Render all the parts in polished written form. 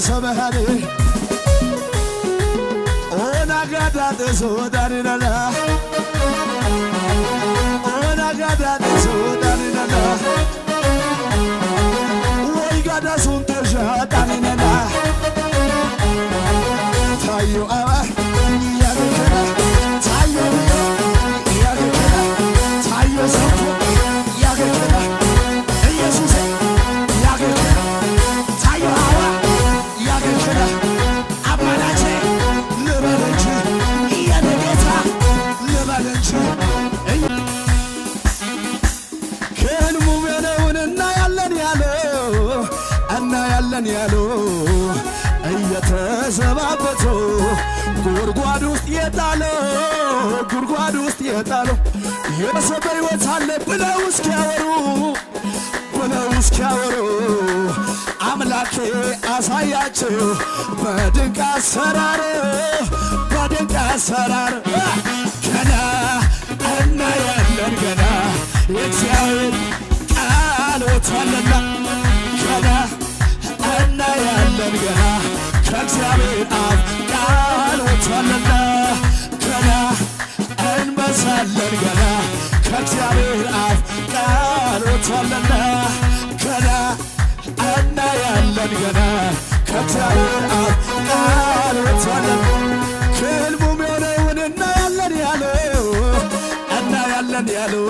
ሰበሃኔ ኦናጋዳ ተሶዳንናላ ኦናጋዳ ተሶዳንናላ ወይ ጋዳ ሱንተሻ ዳንናላ ታዩ አዋ ያገከና ታዩ ያገከና ታዩ ሰንፎ ያገከና ኢየሱስ ያገከና ታዩ አዋ ያገከና አማላቼ ልበለች የነጌታ ልበለች ከህልሙ የሆነውን እናያለን ያለው እየተዘባበቱ ጉድጓድ ውስጥ የጣለው የሰው ሕይወት አለ ብለው እስኪያወሩ አምላኬ አሳያቸው በድንቅ አሰራር ገና እናያለን ገና የእግዚአብሔር ቃል ወጥቷልና ገና እናያለን ገና ከእግዚአብሔር አፍ ቃል ወጥቷልና ገና እንበሳለን ገና ከእግዚአብሔር አፍ ቃል ወጥቷልና ገና እናያለን ገና ከእግዚአብሔር አፍ ቃል ወጥቷልና ከሕልሙም የሆነውን እናያለን ያለው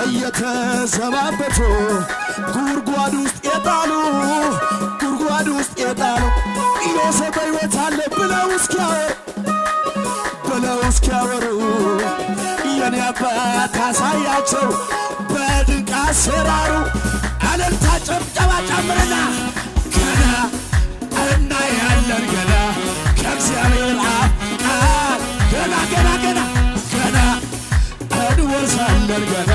እየተዘባበቱ ጉድጓድ ውስጥ የጣሉ የሰው ሕይወት አለ ብለው እስኪያወሩ የኔ አባት አሳያቸው በድንቅ አሰራሩ እልልታ ጭብጨባ ጨምርና ገና እናያለን ገና ከእግዚአብሔር አፍ ቃል ገና እንወርሳለን ገና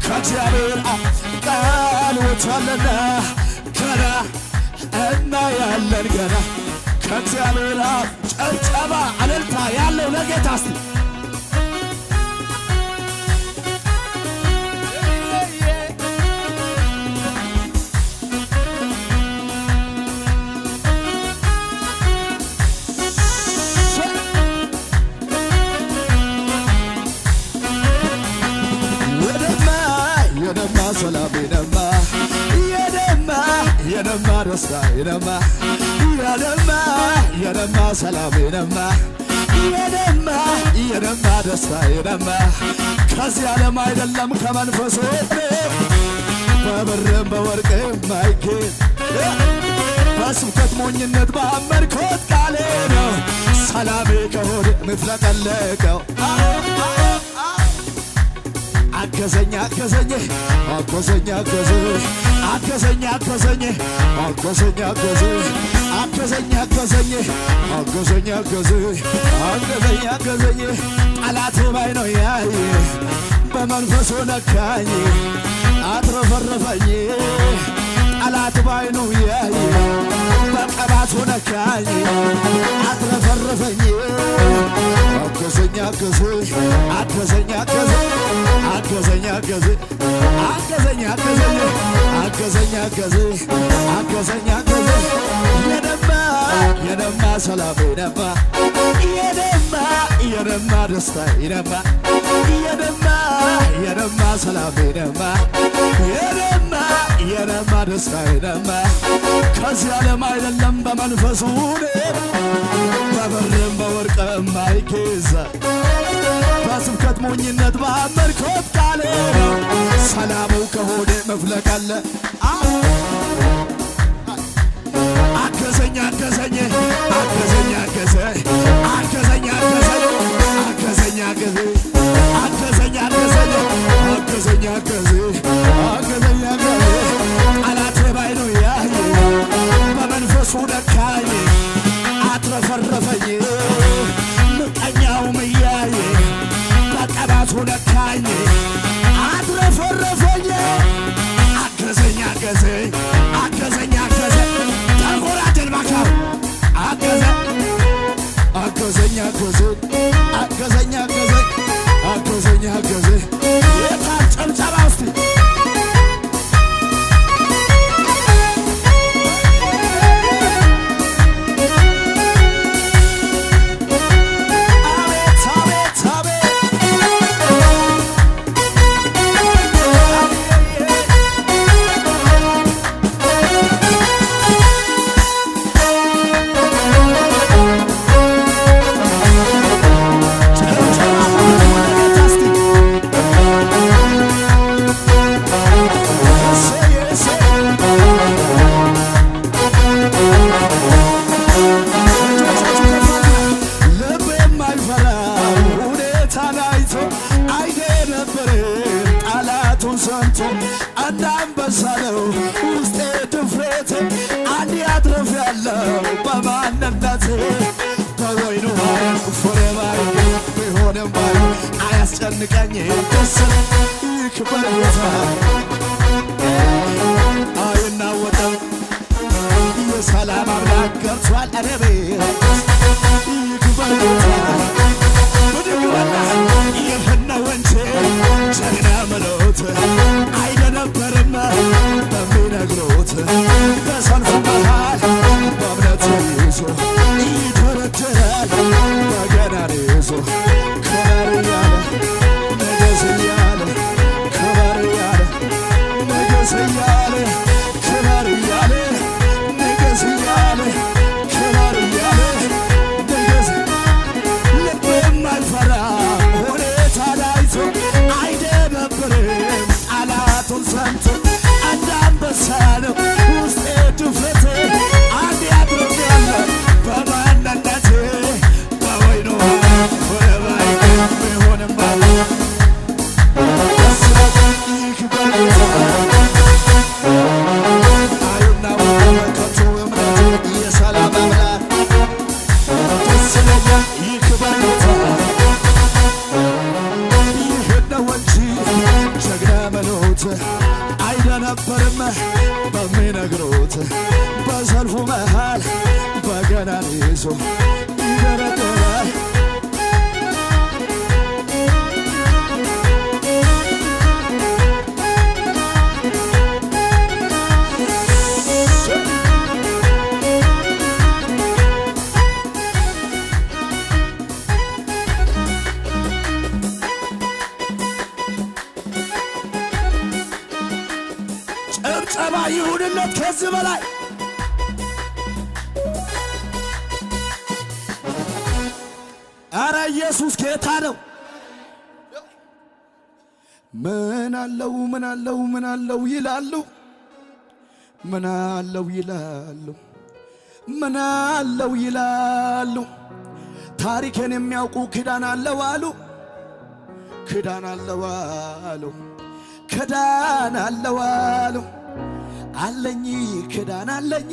ከእግዚአብሔር አፍ ቃል ወጥቷልና ገና እናያለን ገና ከእግዚአብሔር አፍ ጭብጨባ እልልታ ያለው ለጌታ እስቲ የደማ ደስታ የደማ ሰላም የደማ ደስታ ከዚህ ዓለም አይደለም ከመንፈሱ በብርም በወርቅም አይገኝ በስብከት ሞኝነት ባመንኮት ቃሌ ነው ሰላሜ ከሆድ ምትለቀለቀው አገዘኝ ጠላቴ ባይ ነው ያየ በመንፈሱ ነካኝ አትረፈረፈኝ ጠላት ባይ ነው ያየ በቀባቱ ነካኝ አትረፈረፈኝ የደማ ሰላም የደማ ደስታ የደማ ሰላም የደማ ደስታ ከዚህ ዓለም አይደለም በመንፈሱ በብርም በወርቅም አይገዛ በስብከት ሞኝነት ባመንኮት ቃሌ ነው ሰላሙ ከሆዴ መፍለቃለ አገዘኝ ጠላቴ ባይ ነው ያየ በመንፈሱ ነካኝ አትረፈረፈኝ ምቀኛውም እያየ በቀባቱ ነካኝ አትረፈረፈኝ አገዘኝ ተንኮራደል ባካው አገዘኝ የታል ጨብጨባ ውስጥ እንደ አንበሳ ነው ውስጤ ድፍረት አንድ ያትረፍ ያለው በማንነት በወይኑ ፍሬ ባይ ቢሆንም ባይ አያስጨንቀኝ ደስ ይክበር ጌታ አይናወጥም የሰላም አምላክ ገብቷል እኔ ቤት ይክበር ጌታ ብድግበላ ይህን ነው እንጂ ጀግና መሎት አይደነበርም በሚነግሩት በሰልፉ መሃል በእምነት ይዞ ይደረድራል በገናን ይዞ ክበር እያለ ንገስ እያለ ክበር እያለ ንገስ እያለ ክበር እያለ ንገስ እያለ ክበር እያለ ንገስ ልቤም አይፈራ ሁኔታ ላይቶ አይደነብርም ጠላቱን ሰምቶ እንደ አንበሳ ነው ውስጤ ድፍረቴ አንድ ያድርግ ያለ በማንነቴ በወይኑ ፍሬ ባይ ቢሆንም ባይ ይክበር አይናወጥም ከቶ እምነት የሰላም አምላክ ደስ ይለኛል ይክበር ይህን ነው እንጂ ጀግና መሎት አይደነበርም በሚነግሩት በሰልፉ መሃል በገናን ይዞ ይደረድራል ጭብጨባ ይሁንለት ከዚህ በላይ አረ ኢየሱስ ጌታ ነው። ምን አለው ምን አለው ምን አለው ይላሉ ምን አለው ይላሉ ምን አለው ይላሉ ታሪኬን የሚያውቁ ክዳን አለው አሉ ክዳን አለው አሉ ክዳን አለው አሉ አለኝ ክዳን አለኝ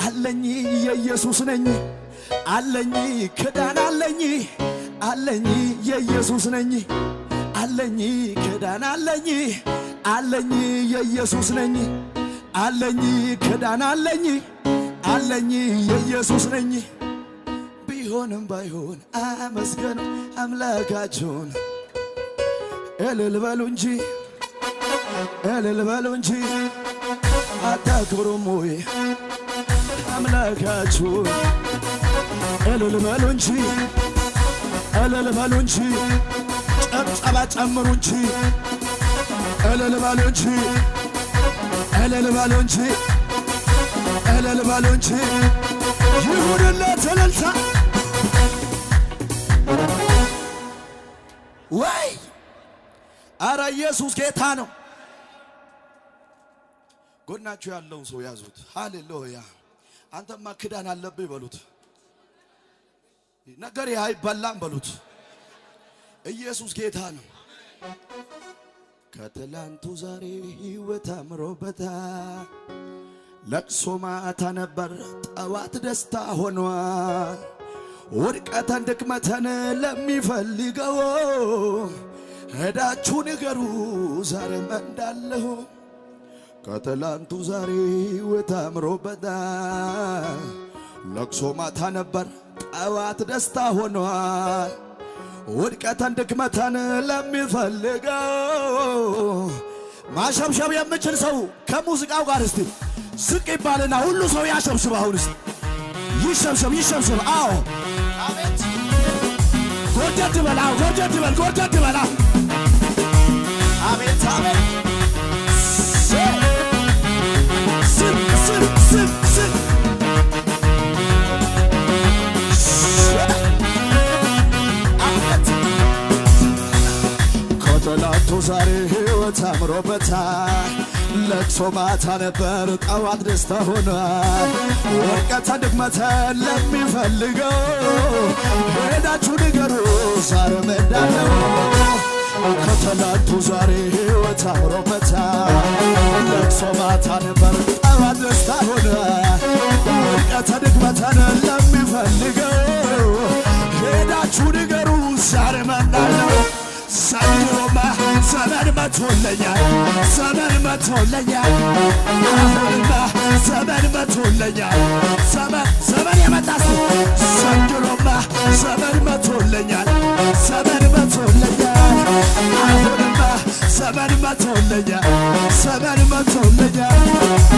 አለኝ የኢየሱስ ነኝ አለኝ ክዳን አለኝ አለኝ የኢየሱስ ነኝ አለኝ ክዳን አለኝ አለኝ የኢየሱስ ነኝ አለኝ ክዳን አለኝ አለኝ የኢየሱስ ነኝ ቢሆንም ባይሆን አመስገኑ አምላካችሁን እልል በሉ እንጂ እልል በሉ እንጂ አታክብሩም ወይ አምላካችሁን እልል በሉ እንጂ እልል በሉ እንጂ ጨብጨባ ጨምሩ እንጂ እልል በሉ እንጂ እልል በሉ እንጂ እልል በሉ እንጂ ይሁንለት እልልታ ወይ አረ ኢየሱስ ጌታ ነው። ጎናችሁ ያለውን ሰው ያዙት። ሃሌሉያ አንተማ ክዳን አለብህ በሉት። ነገር አይበላም በሉት። ኢየሱስ ጌታ ነው። ከትላንቱ ዛሬ ሕይወት አምሮበታል። ለቅሶ ማታ ነበር ጠዋት ደስታ ሆኗል። ውድቀትን ድክመትን ለሚፈልገው ሄዳችሁ ንገሩ ዛሬም እንዳለሁ። ከትላንቱ ዛሬ ሕይወት አምሮበታል። ለቅሶ ማታ ነበር ጠዋት ደስታ ሆኗል። ውድቀትን ድክመትን ለሚፈልገው ማሸብሸብ የምችል ሰው ከሙዚቃው ጋር እስቲ ስቅ ይባልና ሁሉ ሰው ያሸብሽብ። አሁን እስቲ ይሸብሸብ ይሸብሸብ። አዎ አሜን። ጎርደድ በል አዎ ጎርደድ በል ጎርደድ በል አሜን አሜን። ስም ስም ስም ስም ከትላንቱ ዛሬ ሕይወት አምሮበታል። ለቅሶ ማታ ነበር ጠዋት ደስታ ሆኗል። ውድቀትን ድክመትን ለሚፈልገው ሄዳችሁ ንገሩ ዛሬም እንዳለው። ከትላንቱ ዛሬ ሕይወት አምሮበታል። ለቅሶ ማታ ነበር ጠዋት ደስታ ሆነ። ውድቀተ ድክመትን ለሚፈልገው ሄዳችሁ ንገሩ ዛሬ መናለው። ዘንድሮማ ዘመን መቶለኛል፣ ዘመን መቶለኛል። አሁንማ ዘመን መቶለኛል፣ ዘመን የመጣስ ዘንድሮማ ዘመን መቶለኛል፣ ዘመን መቶለኛል። አሁንማ ዘመን መቶለኛል፣ ዘመን መቶለኛል።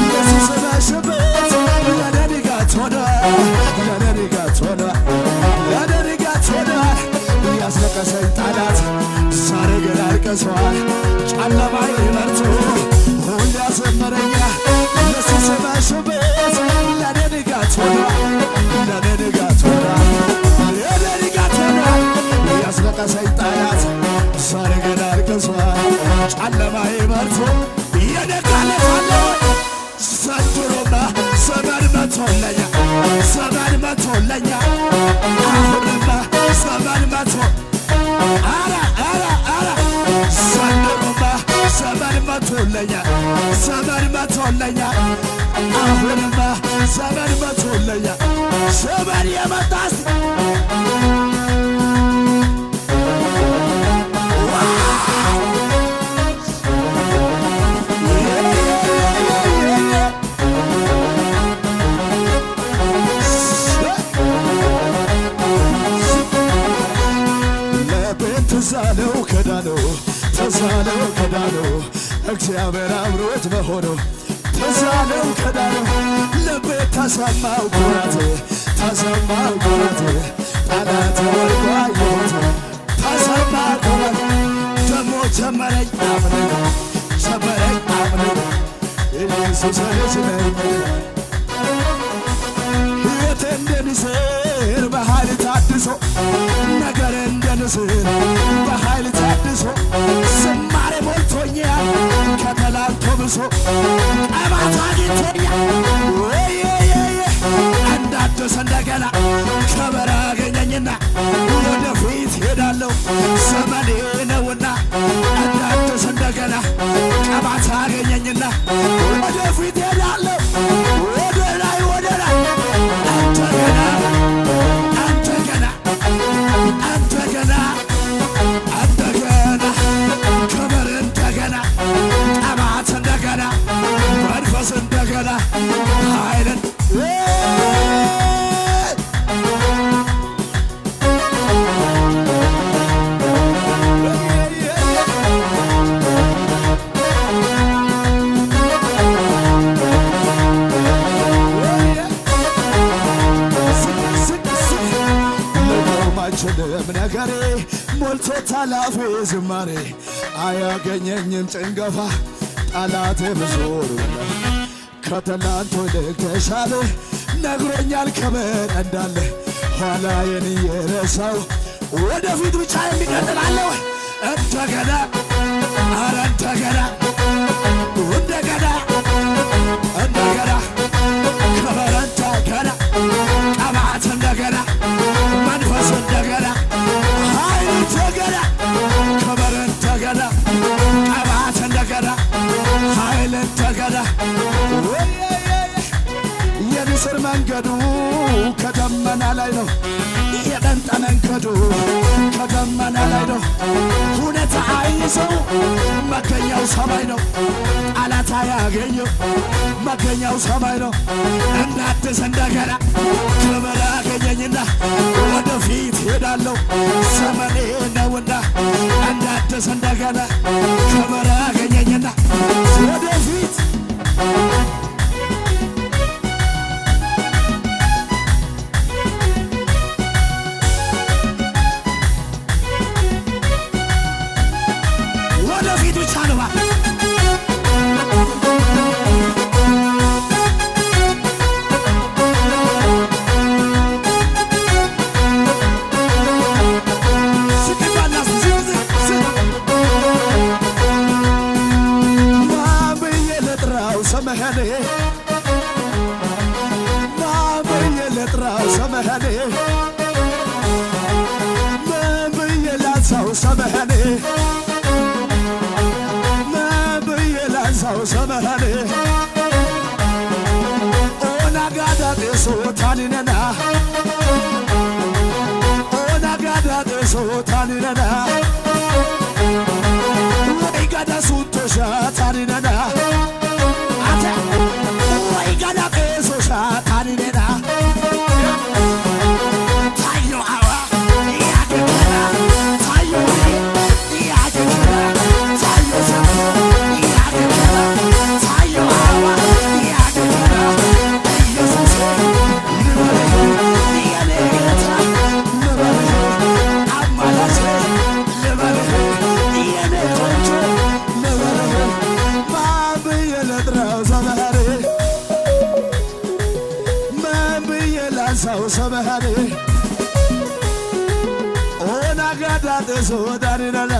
ኢየሱስ በሽበት ለኔ ንጋት ሆነ፣ ለኔ ንጋት ሆነ፣ ለኔ ንጋት ሆነ። ያስለቀሰኝ ጠላት ዛሬ ግን አልቅሷል። ጨለማዬ በርቶ ሁሌ ያዘመረኛል። ኢየሱስ በሽበት ለኔ ንጋት ሆኗል፣ ለኔ ንጋት ሆኗል፣ ለኔ ንጋት ሆኗል። ያስለቀሰኝ ጠላት ዛሬ ግን አልቅሷል። ጨለማዬ በርቶ የነጋለት አለ። ዘንድሮማ ዘመን መቶለኛል፣ ዘመን መቶለኛል። አሁንማ ዘመን መቶ ዘንድሮማ ዘመን መቶለኛል፣ ዘመን መቶለኛል። አሁንማ ዘመን መቶለኛል። ዘመን የመጣስ ተዛለው ከዳነው ተዛለው ከዳነው እግዚአብሔር አብሮት በሆኖ ተዛለው ከዳነው ልቤ ተሰማው ኩራት ተሰማው ኩራት ጠላት ወርቋ ይሞት ተሰማው ኩራት ደሞ ጀመረኝ አምነው ጀመረኝ አምነው ኢየሱስ ልጅ ነኝ ሕይወቴ እንደ ንስር በኃይል ታድሶ ነገር እንደ ንስር በኃይል ታድሶ ዝማሬ ሞልቶኛል ከትላንቱ ብሶ ቅባት አግኝቶኛል እንዳደሰ እንደገና ክብር አገኘኝና ወደፊት ሄዳለሁ ዘመኔ ነውና እንዳደሰ እንደገና ቅባት አገኘኝና ወደፊት ሄዳለሁ ወደ ላይ ወደ ላይ እንደገና እንደገና እንደገና ክብር እንደገና ቅባት እንደገና መንፈስ እንደገና ኃይልን አይችልም ነገሬ ሞልቶ ታላፊ ዝማሬ አያገኘኝም ጭንገፋ ጠላቴ ብዙር ከትላንቱ ይልቅ ተሻለ ነግሮኛል ክብር እንዳለ ኋላዬን እየረሳው ወደፊት ብቻ የሚቀጥል አለ ወይ እንደገና አረ እንደገና እንደገና እንደገና ክብር እንደገና ቅባት እንደገና መንፈስ እንደገና ኃይል እንደገና ክብር እንደገና ቅባት እንደገና ኃይል እንደገና የንስር መንገዱ ከደመና ላይ ነው። የጠንጠ መንገዱ ከደመና ላይ ነው። ሁኔታ አይዘው መገኛው ሰማይ ነው። ጠላት አያገኘው መገኛው ሰማይ ነው። እንዳድስ እንደገና ክብር አገኘኝና ወደፊት ሄዳለሁ ዘመኔ ነውና እንዳድስ እንደገና ክብር አገኘኝና ወደፊት ብቻ ነው ዘመኔ ኦናጋዳ ደሶ ታኒነና ኦናጋዳ ደሶ ታኒነና ወይ ጋዳ ሱቶሻ ታኒነና አተ ወይ ጋዳ ቀሶሻ ታኒነና ታዮ አዋ ያገና ታዮ ያገና ታዮ ዘመ ያገና ታዮ አዋ ያገና ኢየሱስ ልበለ የኔታ ልበለ አማላሴ ልበለ የኔ ቆንጆ ልበለ ማብየ ለጥራው ዘመሬ ማብየ ላንሳው ሰበሃሬ ኦናጋዳ ደሶ ዳሪናና